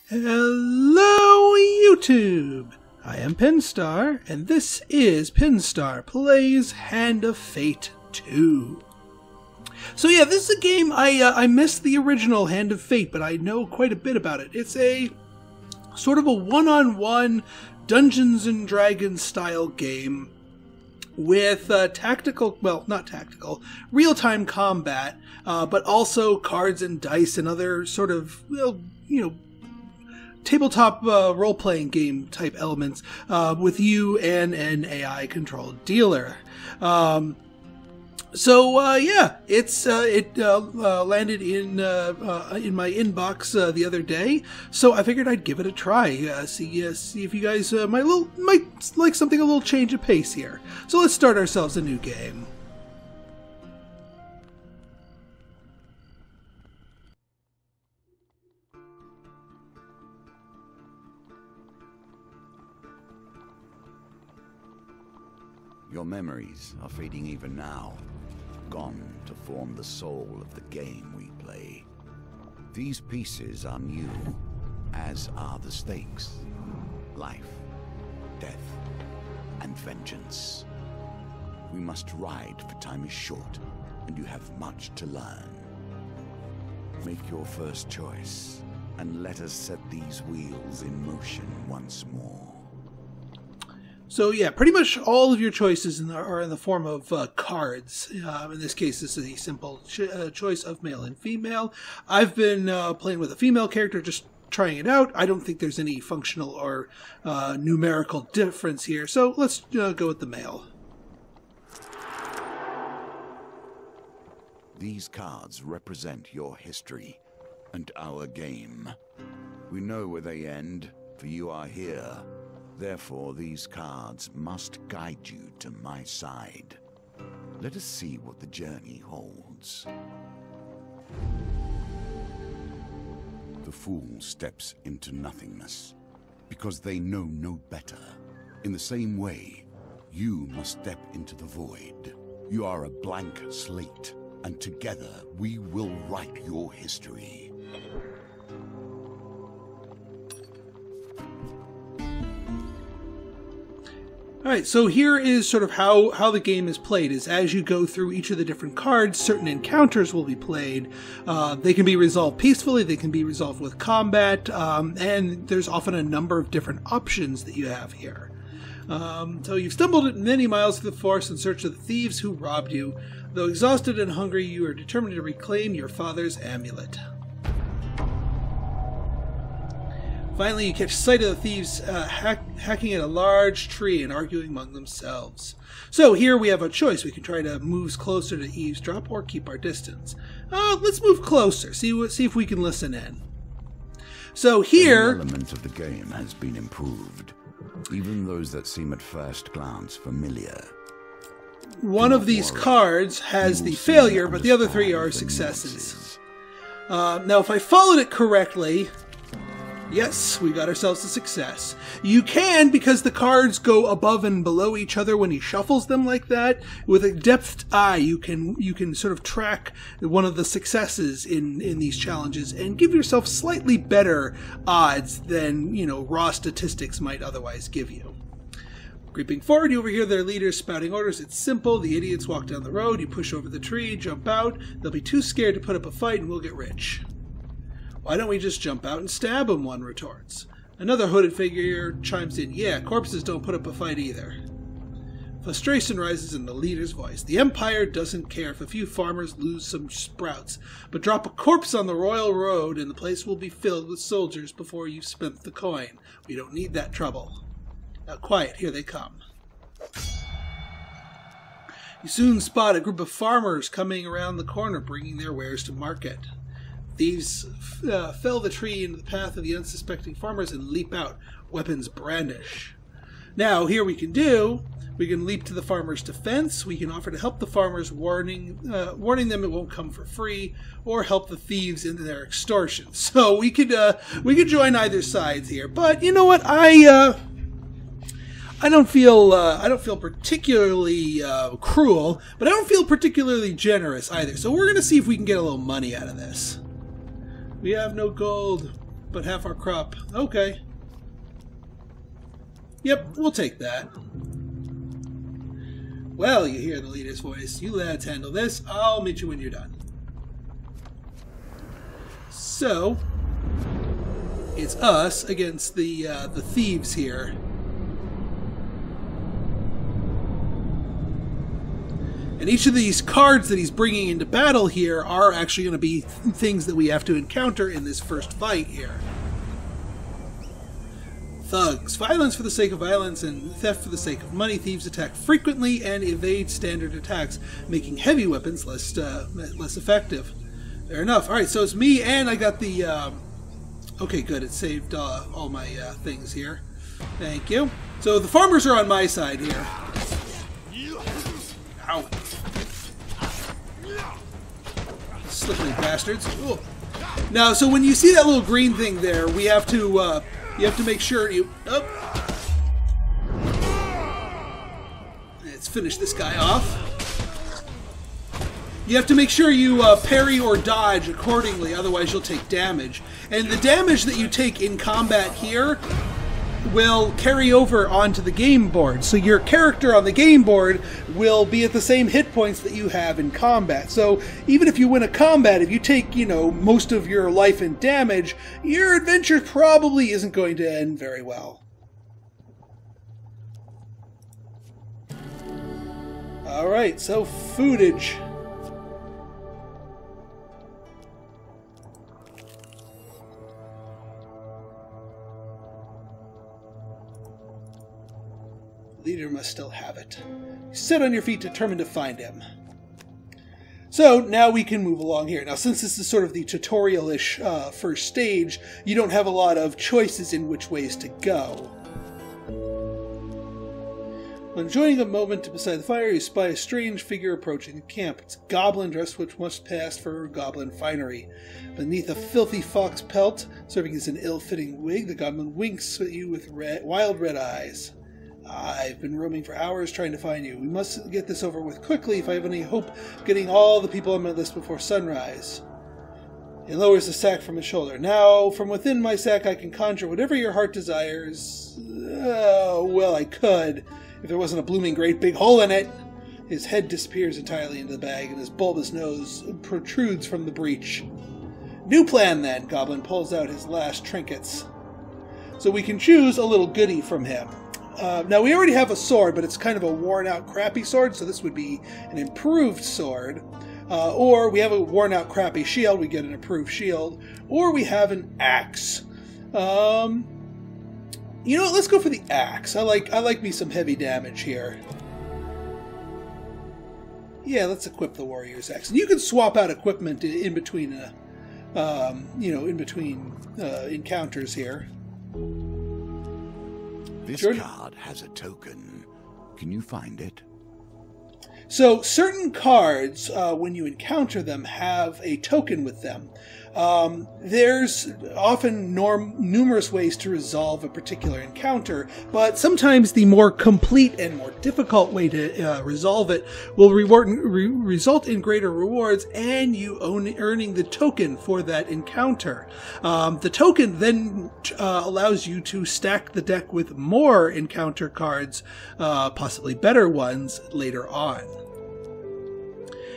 Hello YouTube! I am Pinstar, and this is Pinstar Plays Hand of Fate 2. So yeah, this is a game I missed the original Hand of Fate, but I know quite a bit about it. It's a sort of a one-on-one Dungeons and Dragons style game with tactical, well, not tactical, real-time combat, but also cards and dice and other sort of, well, you know, tabletop role-playing game type elements with you and an AI-controlled dealer. Yeah, it landed in my inbox the other day, so I figured I'd give it a try. See if you guys might like something a little change of pace here. So let's start ourselves a new game. Your memories are fading even now, gone to form the soul of the game we play. These pieces are new, as are the stakes. Life, death, and vengeance. We must ride, for time is short, and you have much to learn. Make your first choice, and let us set these wheels in motion once more. So yeah, pretty much all of your choices are in the form of cards. In this case, this is a simple choice of male and female. I've been playing with a female character, just trying it out. I don't think there's any functional or numerical difference here, so let's go with the male. These cards represent your history and our game. We know where they end, for you are here. Therefore, these cards must guide you to my side. Let us see what the journey holds. The fool steps into nothingness, because they know no better. In the same way, you must step into the void. You are a blank slate, and together we will write your history. Alright, so here is sort of how the game is played, is as you go through each of the different cards, certain encounters will be played. They can be resolved peacefully, they can be resolved with combat, and there's often a number of different options that you have here. So you've stumbled many miles through the forest in search of the thieves who robbed you. Though exhausted and hungry, you are determined to reclaim your father's amulet. Finally, you catch sight of the thieves hacking at a large tree and arguing among themselves. So here we have a choice. We can try to move closer to eavesdrop or keep our distance. Let's move closer, see if we can listen in. So here... Every element of the game has been improved, even those that seem at first glance familiar. One of these cards has the failure, but the other three are successes. Now, if I followed it correctly... Yes, we got ourselves a success. You can, because the cards go above and below each other when he shuffles them like that, with a depth eye, you can sort of track one of the successes in these challenges and give yourself slightly better odds than, you know, raw statistics might otherwise give you. Creeping forward, you overhear their leaders spouting orders. It's simple. The idiots walk down the road, you push over the tree, jump out. They'll be too scared to put up a fight and we'll get rich. Why don't we just jump out and stab him, one retorts. Another hooded figure chimes in, yeah, corpses don't put up a fight either. Frustration rises in the leader's voice. The Empire doesn't care if a few farmers lose some sprouts, but drop a corpse on the royal road and the place will be filled with soldiers before you've spent the coin. We don't need that trouble. Now quiet, here they come. You soon spot a group of farmers coming around the corner bringing their wares to market. Thieves fell the tree into the path of the unsuspecting farmers and leap out, weapons brandish. Now, here we can leap to the farmers' defense, we can offer to help the farmers, warning them it won't come for free, or help the thieves in their extortion. So we could join either sides here, but you know what, I don't feel particularly cruel, but I don't feel particularly generous either. So we're going to see if we can get a little money out of this. We have no gold. but half our crop. Okay. Yep, we'll take that. Well, you hear the leader's voice. You lads handle this. I'll meet you when you're done. So, it's us against the thieves here. And each of these cards that he's bringing into battle here are actually going to be things that we have to encounter in this first fight here. Thugs. Violence for the sake of violence and theft for the sake of money. Thieves attack frequently and evade standard attacks, making heavy weapons less effective. Fair enough. Alright, so it's me, and I got the... okay, good. It saved all my things here. Thank you. So the farmers are on my side here. Ow. Slippery bastards. Ooh. Now, so when you see that little green thing there, we have to, you have to make sure you... Oh. Let's finish this guy off. You have to make sure you parry or dodge accordingly, otherwise you'll take damage. And the damage that you take in combat here will carry over onto the game board. So your character on the game board will be at the same hit points that you have in combat. So even if you win a combat, if you take, you know, most of your life in damage, your adventure probably isn't going to end very well. Alright, so foodage. Leader must still have it. Sit on your feet, determined to find him. So now we can move along here. Now, since this is sort of the tutorial-ish first stage, you don't have a lot of choices in which ways to go. When enjoying a moment beside the fire, you spy a strange figure approaching the camp. It's a goblin dressed which must pass for goblin finery. Beneath a filthy fox pelt, serving as an ill-fitting wig, the goblin winks at you with wild red eyes. I've been roaming for hours trying to find you. We must get this over with quickly if I have any hope of getting all the people on my list before sunrise. He lowers the sack from his shoulder. Now, from within my sack I can conjure whatever your heart desires. Well, I could, if there wasn't a blooming great big hole in it. His head disappears entirely into the bag, and his bulbous nose protrudes from the breach. New plan, then. Goblin pulls out his last trinkets. So we can choose a little goodie from him. Now, we already have a sword, but it's kind of a worn-out, crappy sword, so this would be an improved sword. Or we have a worn-out, crappy shield, we get an improved shield. Or we have an axe. You know what, let's go for the axe. I like me some heavy damage here. Yeah, let's equip the warrior's axe. And you can swap out equipment in between, in between encounters here. This card has a token. Can you find it? So certain cards, when you encounter them, have a token with them. There's often numerous ways to resolve a particular encounter, but sometimes the more complete and more difficult way to resolve it will result in greater rewards and you earning the token for that encounter. The token then allows you to stack the deck with more encounter cards, possibly better ones, later on.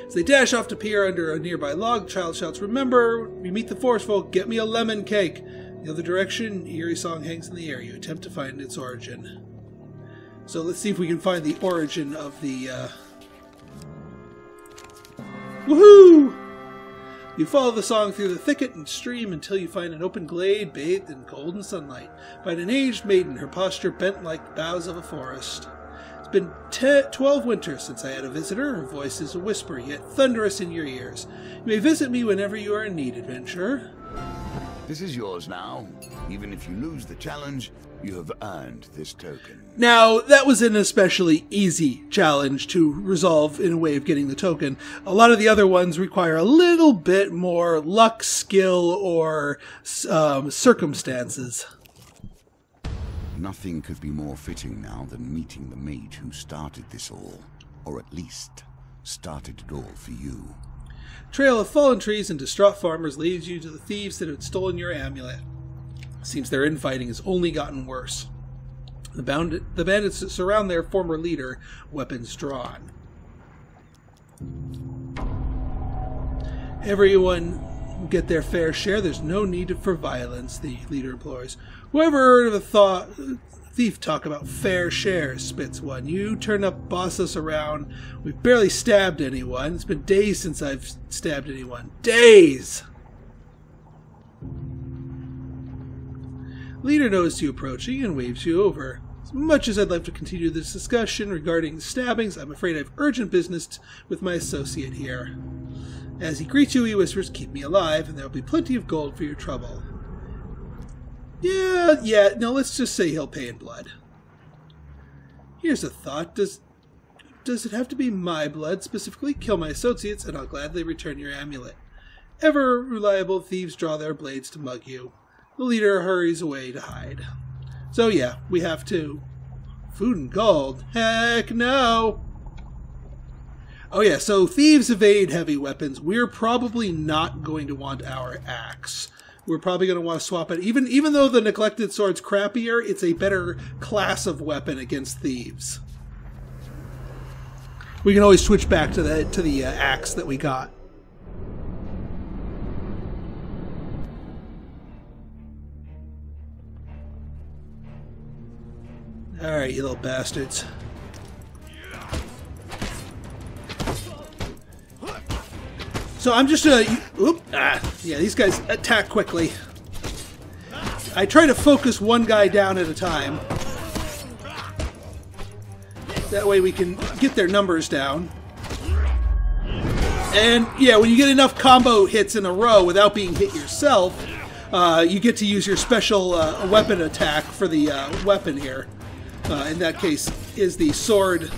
As they dash off to peer under a nearby log, the child shouts, "Remember, we meet the forest folk, get me a lemon cake." In the other direction, eerie song hangs in the air. You attempt to find its origin. So let's see if we can find the origin of the... Woohoo! You follow the song through the thicket and stream until you find an open glade bathed in golden sunlight. Find an aged maiden, her posture bent like the boughs of a forest. It's been 12 winters since I had a visitor. Her voice is a whisper, yet thunderous in your ears. You may visit me whenever you are in need, adventurer. This is yours now. Even if you lose the challenge, you have earned this token. Now, that was an especially easy challenge to resolve in a way of getting the token. A lot of the other ones require a little bit more luck, skill, or circumstances. Nothing could be more fitting now than meeting the mage who started this all. Or at least, started it all for you. Trail of fallen trees and distraught farmers leads you to the thieves that had stolen your amulet. Seems their infighting has only gotten worse. The bandits surround their former leader, weapons drawn. Everyone get their fair share. There's no need for violence, the leader implores. Whoever heard of a thief talk about fair shares, spits one. You turn up, boss us around. We've barely stabbed anyone. It's been days since I've stabbed anyone. Days! Leader notices you approaching and waves you over. As much as I'd like to continue this discussion regarding the stabbings, I'm afraid I have urgent business with my associate here. As he greets you, he whispers, "Keep me alive, and there will be plenty of gold for your trouble." Yeah, no, let's just say he'll pay in blood. Here's a thought. Does it have to be my blood, specifically? Kill my associates, and I'll gladly return your amulet. Ever reliable thieves draw their blades to mug you. The leader hurries away to hide. So yeah, we have to. Food and gold? Heck no! Oh yeah, so thieves evade heavy weapons. We're probably not going to want our axe. We're probably going to want to swap it. Even though the neglected sword's crappier, it's a better class of weapon against thieves. We can always switch back to the axe that we got. Alright, you little bastards. So I'm just yeah, these guys attack quickly. I try to focus one guy down at a time. That way we can get their numbers down. And yeah, when you get enough combo hits in a row without being hit yourself, you get to use your special weapon attack for the weapon here. In that case, is the sword.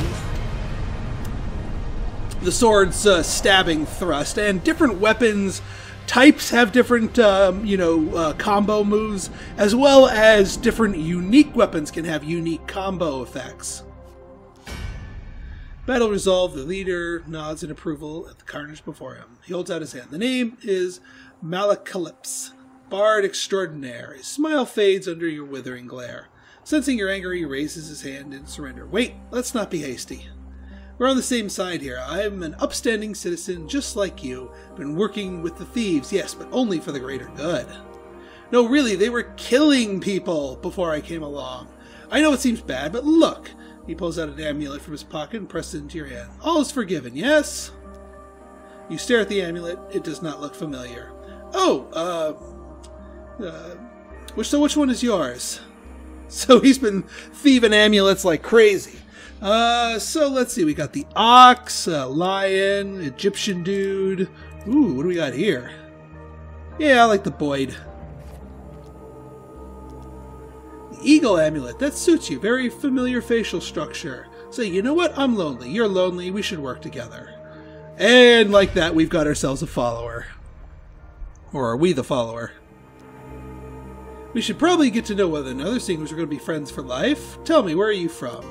The sword's stabbing thrust, and different weapons types have different, combo moves, as well as different unique weapons can have unique combo effects. Battle resolved. The leader nods in approval at the carnage before him. He holds out his hand. The name is Malacalypse, Bard Extraordinaire. His smile fades under your withering glare. Sensing your anger, he raises his hand in surrender. Wait, let's not be hasty. We're on the same side here. I'm an upstanding citizen just like you. Been working with the thieves, yes, but only for the greater good. No, really, they were killing people before I came along. I know it seems bad, but look. He pulls out an amulet from his pocket and presses it into your hand. All is forgiven, yes? You stare at the amulet. It does not look familiar. Oh, which one is yours? So he's been thieving amulets like crazy. So let's see. We got the ox, lion, Egyptian dude. Ooh, what do we got here? Yeah, I like the Boyd. The eagle amulet. That suits you. Very familiar facial structure. So you know what? I'm lonely. You're lonely. We should work together. And like that, we've got ourselves a follower. Or are we the follower? We should probably get to know one another, seeing as we're going to be friends for life. Tell me, where are you from?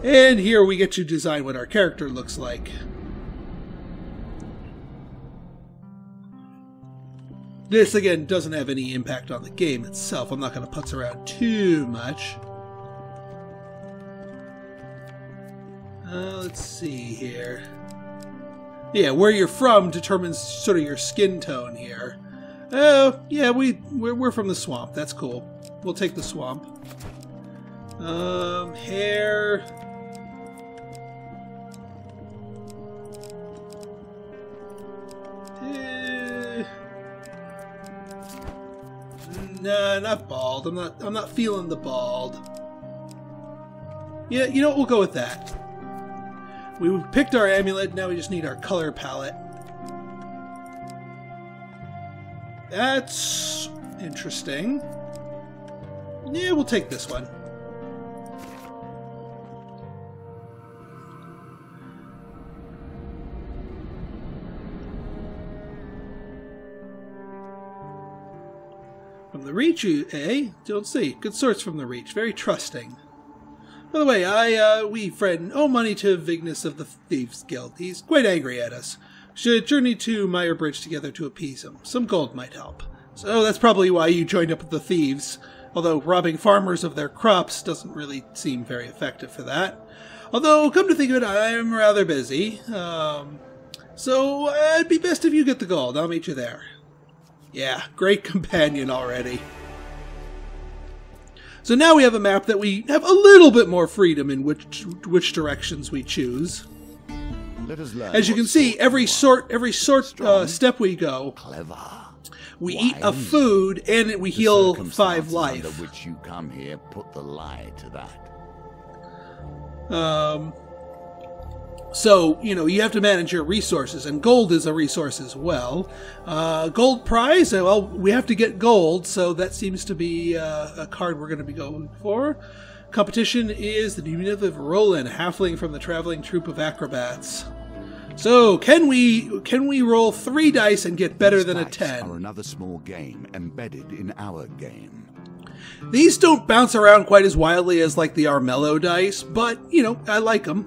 And here we get to design what our character looks like. This, again, doesn't have any impact on the game itself. I'm not going to putz around too much. Let's see here. Yeah, where you're from determines sort of your skin tone here. Oh, yeah, we're from the swamp. That's cool. We'll take the swamp. Hair. Nah, not bald. I'm not feeling the bald. Yeah, you know what? We'll go with that. We picked our amulet, now we just need our color palette. That's interesting. Yeah, we'll take this one. From the Reach, eh? Don't see. Good source from the Reach. Very trusting. By the way, we friend owe money to Vignus of the Thieves Guild. He's quite angry at us. Should journey to Meyer Bridge together to appease him. Some gold might help. So that's probably why you joined up with the thieves. Although robbing farmers of their crops doesn't really seem very effective for that. Although, come to think of it, I am rather busy. So it'd be best if you get the gold. I'll meet you there. Yeah, great companion already. So now we have a map that we have a little bit more freedom in which directions we choose. As you can see, every step we go, we eat a food and we heal 5 life. Under which you come here put the lie to that. So, you know, you have to manage your resources, and gold is a resource as well. Gold prize, well, we have to get gold, so that seems to be a card we're going to be going for. Competition is the diminutive Roland, a halfling from the traveling troupe of acrobats. So, can we roll 3 dice and get better than a 10? Are another small game embedded in our game. These don't bounce around quite as wildly as like the Armello dice, but, you know, I like them.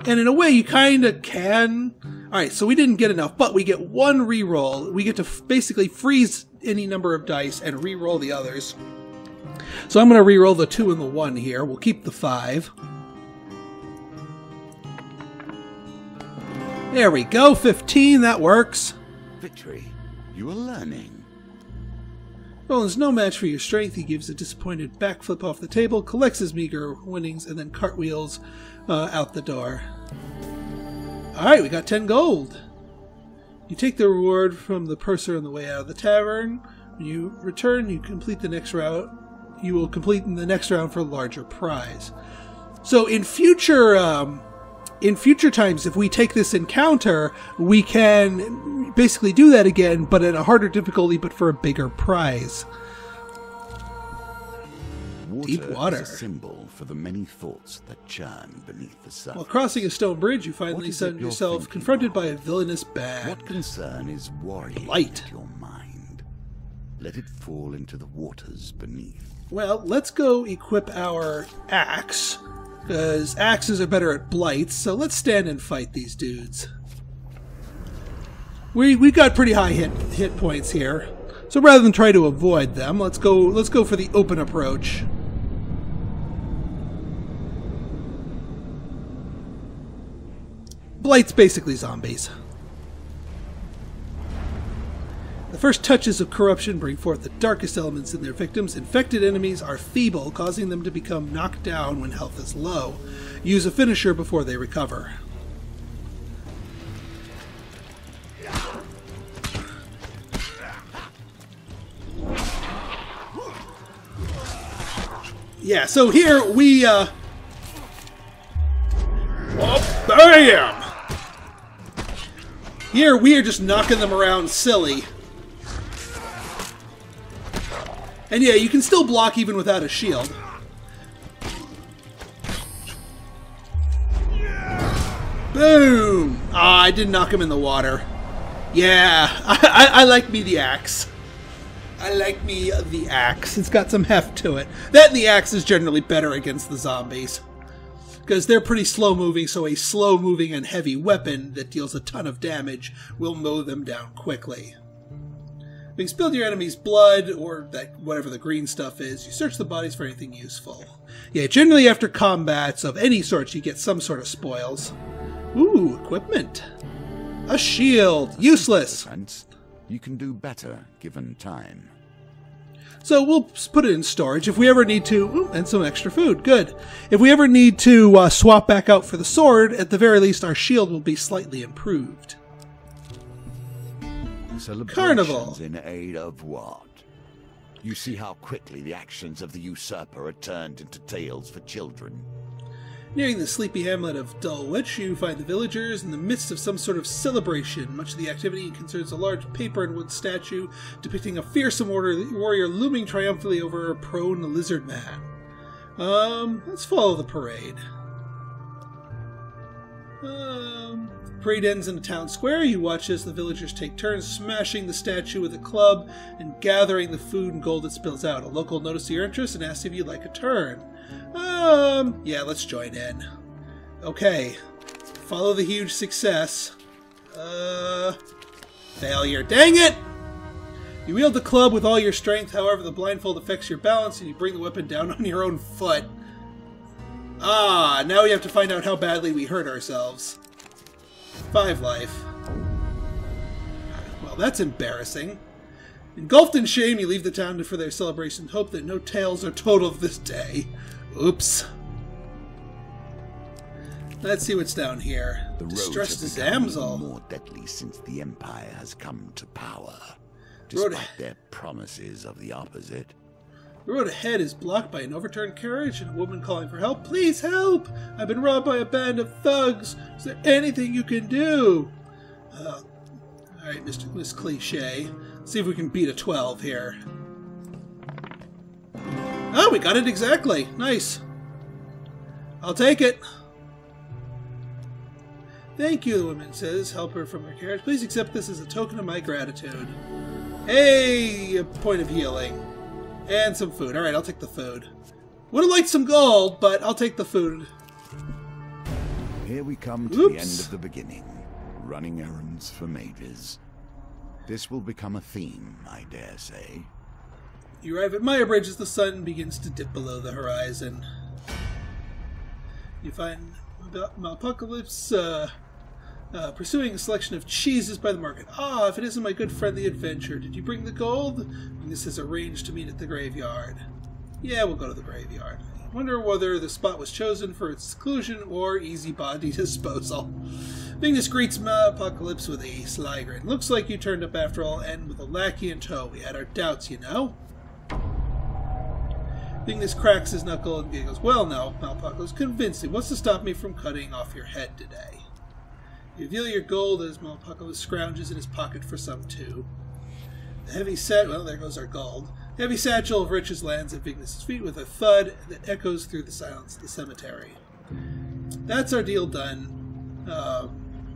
And in a way, you kind of can. Alright, so we didn't get enough, but we get 1 reroll. We get to basically freeze any number of dice and reroll the others. So I'm going to reroll the 2 and the 1 here. We'll keep the 5. There we go, 15, that works. Victory, you are learning. Roland's no match for your strength. He gives a disappointed backflip off the table, collects his meager winnings, and then cartwheels out the door. Alright, we got 10 gold. You take the reward from the purser on the way out of the tavern. When you return, you complete the next route. You will complete in the next round for a larger prize. So in future times, if we take this encounter, we can basically do that again, but at a harder difficulty, but for a bigger prize. Deep water. Is a symbol for the many thoughts that churn beneath the surface. While crossing a stone bridge, you finally find yourself confronted by a villainous bag. What concern is worrying your mind? Let it fall into the waters beneath. Well, let's go equip our axe, because axes are better at blights, so let's stand and fight these dudes. We got pretty high hit points here, so rather than try to avoid them, let's go for the open approach. Blights basically zombies. The first touches of corruption bring forth the darkest elements in their victims. Infected enemies are feeble, causing them to become knocked down when health is low. Use a finisher before they recover. Yeah, so here we, oh, bam! Here we are just knocking them around silly. And yeah, you can still block even without a shield. Boom! Ah, I did knock him in the water. Yeah, I like me the axe. I like me the axe. It's got some heft to it. That and the axe is generally better against the zombies. Because they're pretty slow-moving, so a slow-moving and heavy weapon that deals a ton of damage will mow them down quickly. Having spilled your enemy's blood, or that whatever the green stuff is, you search the bodies for anything useful. Yeah, generally after combats of any sort, you get some sort of spoils. Ooh, equipment. A shield. Useless. You can do better given time. So we'll put it in storage if we ever need to. Ooh, and some extra food. Good. If we ever need to swap back out for the sword, at the very least our shield will be slightly improved. Carnival. In aid of what? You see how quickly the actions of the usurper are turned into tales for children. Nearing the sleepy hamlet of Dulwich, you find the villagers in the midst of some sort of celebration. Much of the activity concerns a large paper and wood statue depicting a fearsome warrior looming triumphantly over a prone lizard man. Let's follow the parade. Parade ends in a town square. You watch as the villagers take turns smashing the statue with a club and gathering the food and gold that spills out. A local notices your interest and asks if you'd like a turn. Yeah, let's join in. Okay. Follow the huge success. Failure. Dang it! You wield the club with all your strength, however the blindfold affects your balance and you bring the weapon down on your own foot. Ah, now we have to find out how badly we hurt ourselves. 5 life. Well, that's embarrassing. Engulfed in shame, you leave the town for their celebration and hope that no tales are told of this day. Oops. Let's see what's down here. The Distressed roads have become damsel. more deadly since the Empire has come to power, despite their promises of the opposite. The road ahead is blocked by an overturned carriage and a woman calling for help. Please help! I've been robbed by a band of thugs. Is there anything you can do? Alright, Miss Cliche. Let's see if we can beat a 12 here. Oh, we got it exactly. Nice. I'll take it. Thank you, the woman says. Help her from her carriage. Please accept this as a token of my gratitude. Hey, a point of healing. And some food. Alright, I'll take the food. Would have liked some gold, but I'll take the food. Here we come to the end of the beginning. Running errands for mages. This will become a theme, I dare say. You arrive at Maya Bridge as the sun begins to dip below the horizon. You find Apocalypse pursuing a selection of cheeses by the market. Ah, if it isn't my good friend the adventurer. Did you bring the gold? This is arranged to meet at the graveyard. Yeah, we'll go to the graveyard. I wonder whether the spot was chosen for its seclusion or easy body disposal. Vignis greets Apocalypse with a sly grin. Looks like you turned up after all, and with a lackey in tow. We had our doubts, you know. Vignis cracks his knuckle and giggles. Well, no, Apocalypse, convincing. What's to stop me from cutting off your head today? You reveal your gold as Apocalypse scrounges in his pocket for some too. The heavy well, there goes our gold. The heavy satchel of riches lands at Vignis' feet with a thud that echoes through the silence of the cemetery. That's our deal done.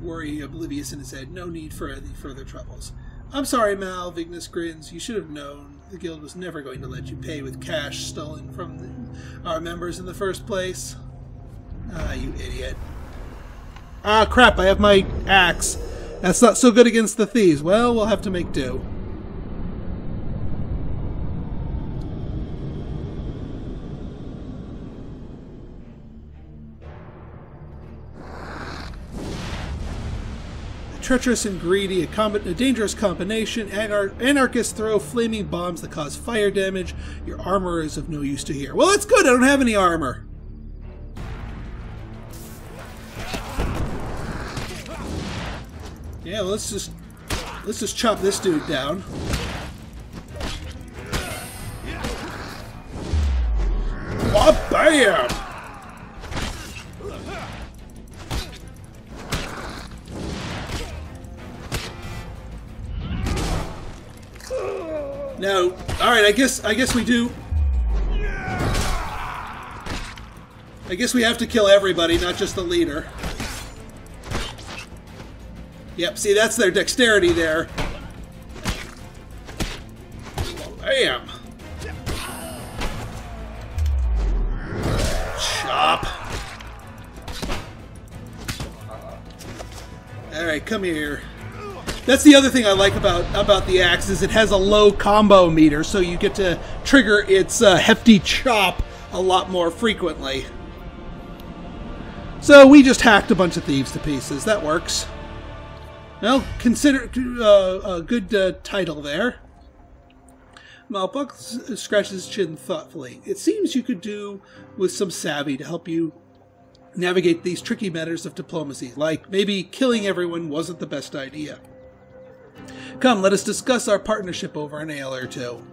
Worry oblivious in his head. No need for any further troubles. I'm sorry, Mal, Vignis grins. You should have known. The guild was never going to let you pay with cash stolen from our members in the first place. Ah, you idiot. Ah, crap, I have my axe. That's not so good against the thieves. Well, we'll have to make do. Treacherous and greedy, a dangerous combination. Anarchists throw flaming bombs that cause fire damage. Your armor is of no use to here. Well, that's good. I don't have any armor. Yeah, well, let's just chop this dude down. Oh, bam! Now, alright, I guess we do. I guess we have to kill everybody, not just the leader. Yep, see, that's their dexterity there. Bam! Chop! Alright, come here. That's the other thing I like about the axe is it has a low combo meter, so you get to trigger its hefty chop a lot more frequently. So we just hacked a bunch of thieves to pieces. That works. Well, consider a good title there. Malbuck scratches his chin thoughtfully. It seems you could do with some savvy to help you navigate these tricky matters of diplomacy, like maybe killing everyone wasn't the best idea. Come, let us discuss our partnership over an ale or two.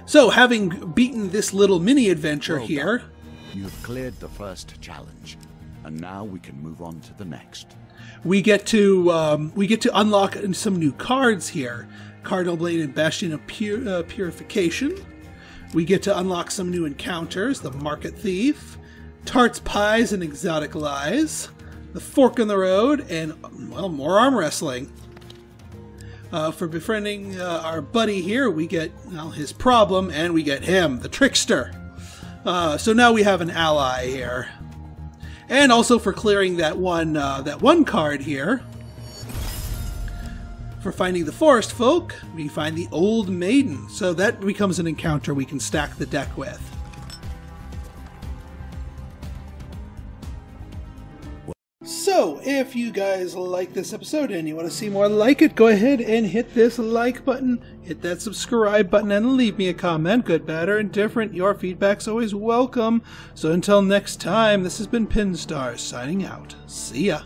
So, having beaten this little mini-adventure here... You have cleared the first challenge, and now we can move on to the next. We get to unlock some new cards here. Cardinal Blade and Bastion of Purification. We get to unlock some new encounters. The Market Thief. Tarts, Pies, and Exotic Lies. The Fork in the Road, and, well, more arm wrestling. For befriending our buddy here, we get, well, his problem, and we get him, the Trickster. So now we have an ally here. And also for clearing that one card here. For finding the forest folk, we find the Old Maiden. So that becomes an encounter we can stack the deck with. So, if you guys like this episode and you want to see more like it, go ahead and hit this like button, hit that subscribe button, and leave me a comment, good, bad, or indifferent. Your feedback's always welcome. So until next time, this has been Pinstar signing out. See ya.